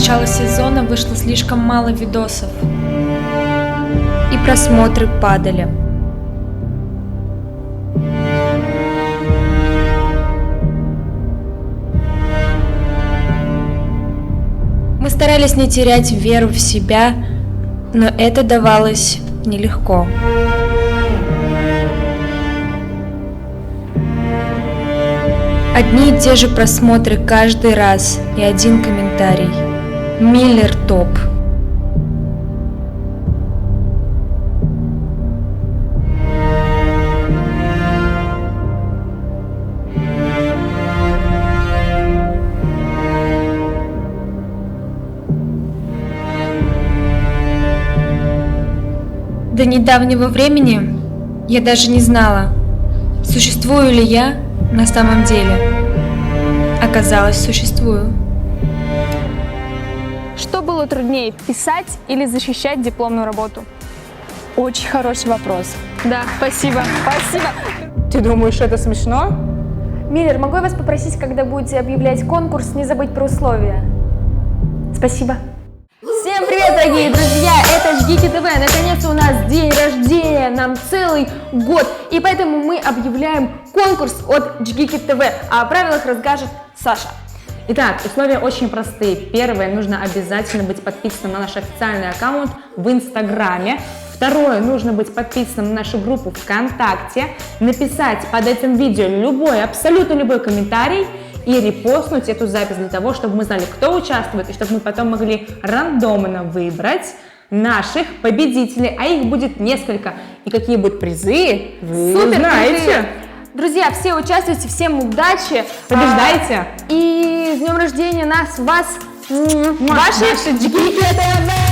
начала сезона вышло слишком мало видосов, и просмотры падали. Мы старались не терять веру в себя, но это давалось нелегко. Одни и те же просмотры каждый раз и один комментарий. Миллер топ. До недавнего времени я даже не знала, существую ли я на самом деле. Оказалось, существую. Что было труднее, писать или защищать дипломную работу? Очень хороший вопрос. Да, спасибо. Спасибо. Ты думаешь, это смешно? Миллер, могу я вас попросить, когда будете объявлять конкурс, не забыть про условия? Спасибо. Всем привет, дорогие друзья! Это Жгики ТВ. Наконец-то у нас день рождения, нам целый год. И поэтому мы объявляем конкурс от Жгики ТВ. А о правилах расскажет Саша. Итак, условия очень простые. Первое, нужно обязательно быть подписанным на наш официальный аккаунт в Инстаграме. Второе, нужно быть подписанным на нашу группу ВКонтакте, написать под этим видео любой, абсолютно любой комментарий и репостнуть эту запись для того, чтобы мы знали, кто участвует, и чтобы мы потом могли рандомно выбрать наших победителей, а их будет несколько. И какие будут призы, вы знаете. Друзья, все участвуйте, всем удачи. Побеждайте. И с днем рождения нас, вас, ваши Жгики ТВ!